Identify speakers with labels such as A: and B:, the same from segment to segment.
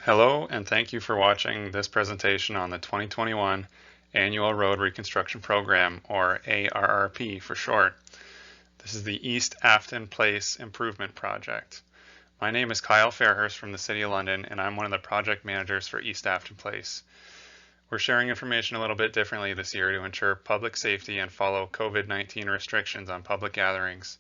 A: Hello, and thank you for watching this presentation on the 2021 Annual Road Reconstruction Program, or ARRP for short. This is the East Afton Place Improvement Project. My name is Kyle Fairhurst from the City of London, and I'm one of the project managers for East Afton Place. We're sharing information a little bit differently this year to ensure public safety and follow COVID-19 restrictions on public gatherings.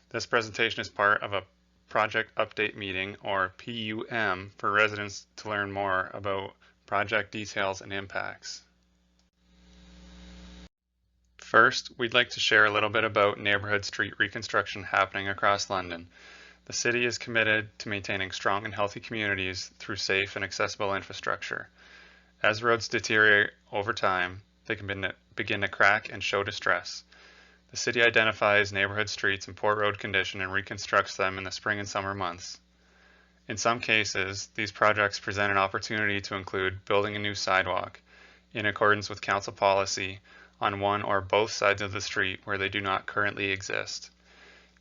A: This presentation is part of a Project Update Meeting, or PUM, for residents to learn more about project details and impacts. First, we'd like to share a little bit about neighborhood street reconstruction happening across London. The city is committed to maintaining strong and healthy communities through safe and accessible infrastructure. As roads deteriorate over time, they can begin to crack and show distress. The city identifies neighborhood streets in poor road condition and reconstructs them in the spring and summer months. In some cases, these projects present an opportunity to include building a new sidewalk in accordance with council policy on one or both sides of the street where they do not currently exist.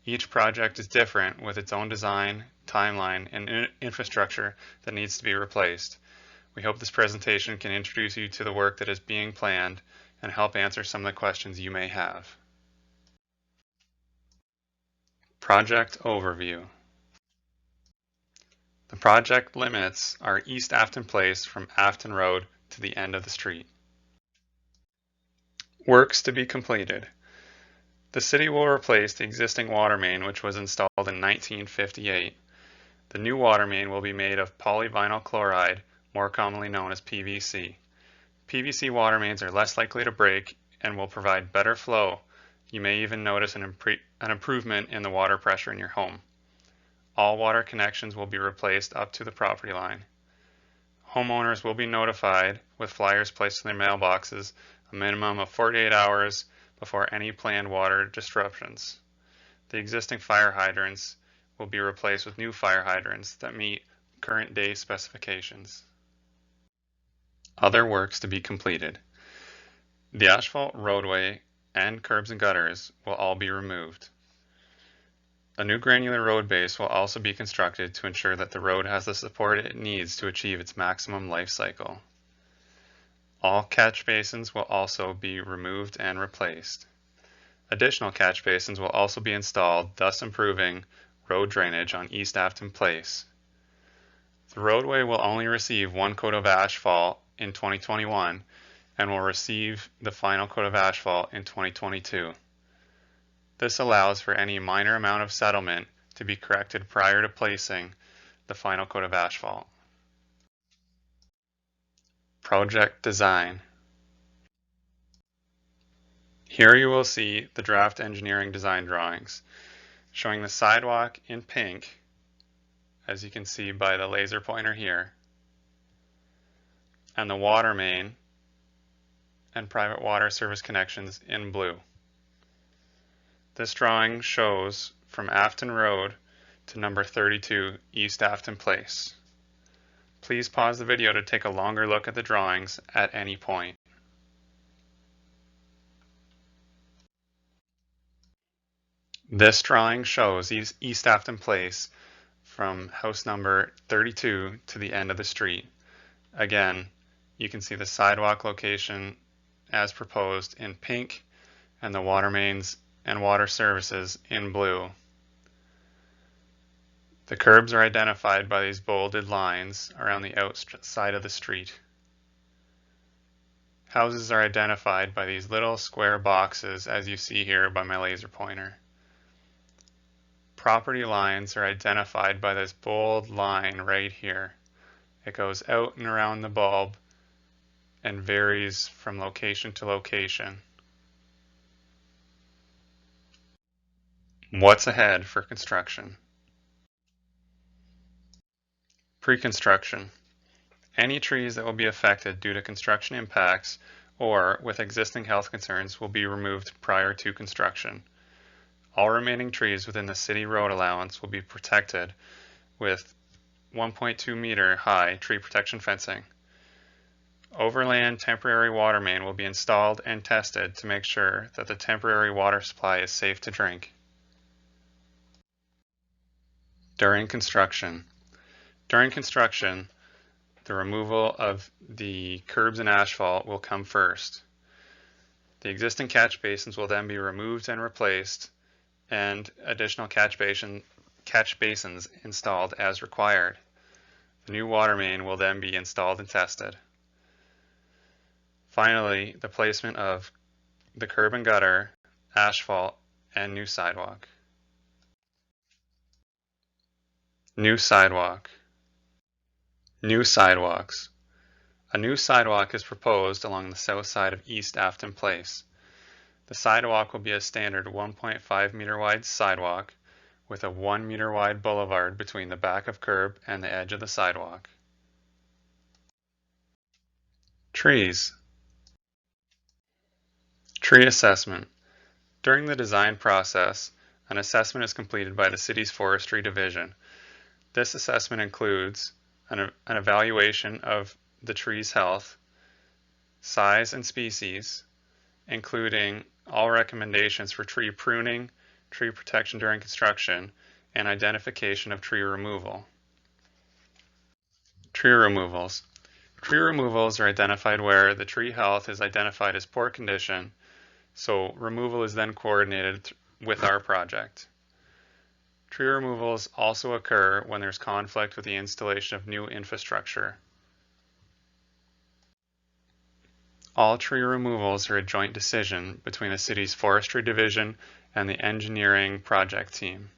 A: Each project is different with its own design, timeline, and infrastructure that needs to be replaced. We hope this presentation can introduce you to the work that is being planned and help answer some of the questions you may have. Project Overview. The project limits are East Afton Place from Afton Road to the end of the street. Works to be completed. The city will replace the existing water main, which was installed in 1958. The new water main will be made of polyvinyl chloride, more commonly known as PVC. PVC water mains are less likely to break and will provide better flow. You may even notice an improvement in the water pressure in your home. All water connections will be replaced up to the property line. Homeowners will be notified with flyers placed in their mailboxes a minimum of 48 hours before any planned water disruptions. The existing fire hydrants will be replaced with new fire hydrants that meet current day specifications. Other works to be completed. The asphalt roadway and curbs and gutters will all be removed. A new granular road base will also be constructed to ensure that the road has the support it needs to achieve its maximum life cycle. All catch basins will also be removed and replaced. Additional catch basins will also be installed, thus improving road drainage on East Afton Place. The roadway will only receive one coat of asphalt in 2021 and will receive the final coat of asphalt in 2022. This allows for any minor amount of settlement to be corrected prior to placing the final coat of asphalt. Project design. Here you will see the draft engineering design drawings showing the sidewalk in pink, as you can see by the laser pointer here, and the water main and private water service connections in blue. This drawing shows from Afton Road to number 32 East Afton Place. Please pause the video to take a longer look at the drawings at any point. This drawing shows East Afton Place from house number 32 to the end of the street. Again, you can see the sidewalk location as proposed in pink and the water mains and water services in blue. The curbs are identified by these bolded lines around the outside of the street. Houses are identified by these little square boxes, as you see here by my laser pointer. Property lines are identified by this bold line right here. It goes out and around the bulb and varies from location to location. What's ahead for construction? Pre-construction. Any trees that will be affected due to construction impacts or with existing health concerns will be removed prior to construction. All remaining trees within the city road allowance will be protected with 1.2 meter high tree protection fencing. Overland temporary water main will be installed and tested to make sure that the temporary water supply is safe to drink. During construction. During construction, The removal of the curbs and asphalt will come first. The existing catch basins will then be removed and replaced, and additional catch basins installed as required. The new water main will then be installed and tested. Finally, the placement of the curb and gutter, asphalt, and new sidewalk. New sidewalk. New sidewalks. A new sidewalk is proposed along the south side of East Afton Place. The sidewalk will be a standard 1.5 meter wide sidewalk with a 1 meter wide boulevard between the back of curb and the edge of the sidewalk. Trees. Tree assessment. During the design process, an assessment is completed by the city's forestry division. This assessment includes an evaluation of the tree's health, size, and species, including all recommendations for tree pruning, tree protection during construction, and identification of tree removal. Tree removals. Tree removals are identified where the tree health is identified as poor condition, so removal is then coordinated with our project. Tree removals also occur when there's conflict with the installation of new infrastructure. All tree removals are a joint decision between the city's forestry division and the engineering project team.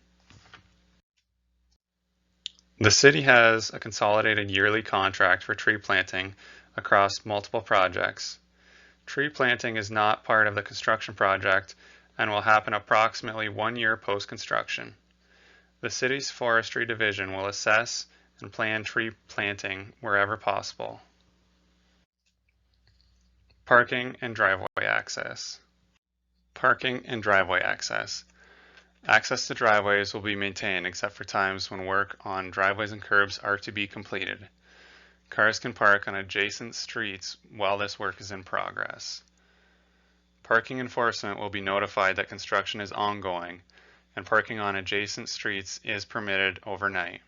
A: The city has a consolidated yearly contract for tree planting across multiple projects. Tree planting is not part of the construction project and will happen approximately 1 year post-construction. The city's forestry division will assess and plan tree planting wherever possible. Parking and driveway access. Parking and driveway access. Access to driveways will be maintained except for times when work on driveways and curbs are to be completed. Cars can park on adjacent streets while this work is in progress. Parking enforcement will be notified that construction is ongoing, and parking on adjacent streets is permitted overnight.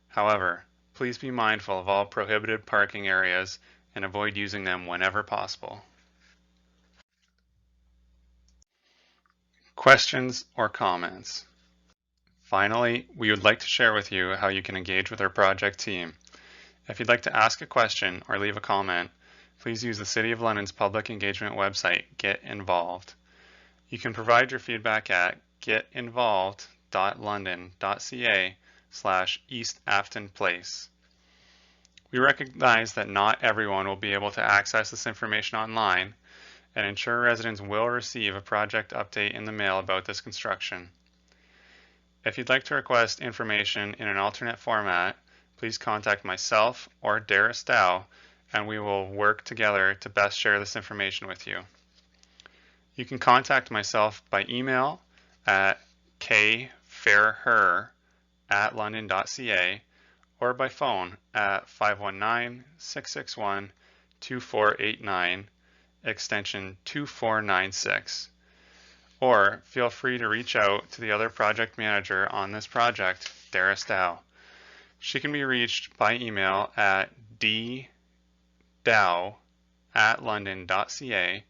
A: However, please be mindful of all prohibited parking areas and avoid using them whenever possible. Questions or comments? Finally, we would like to share with you how you can engage with our project team. If you'd like to ask a question or leave a comment, please use the City of London's public engagement website, Get Involved. You can provide your feedback at getinvolved.london.ca/East Afton Place. We recognize that not everyone will be able to access this information online, and ensure residents will receive a project update in the mail about this construction. If you'd like to request information in an alternate format, please contact myself or Darius Dow, and we will work together to best share this information with you. You can contact myself by email at kfairher@london.ca or by phone at 519-661-2489, extension 2496. Or feel free to reach out to the other project manager on this project, Darius Dow. She can be reached by email at ddow@london.ca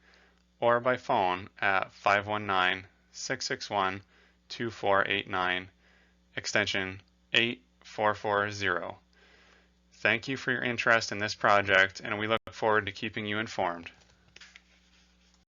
A: or by phone at 519-661-2489, extension 8440. Thank you for your interest in this project, and we look forward to keeping you informed.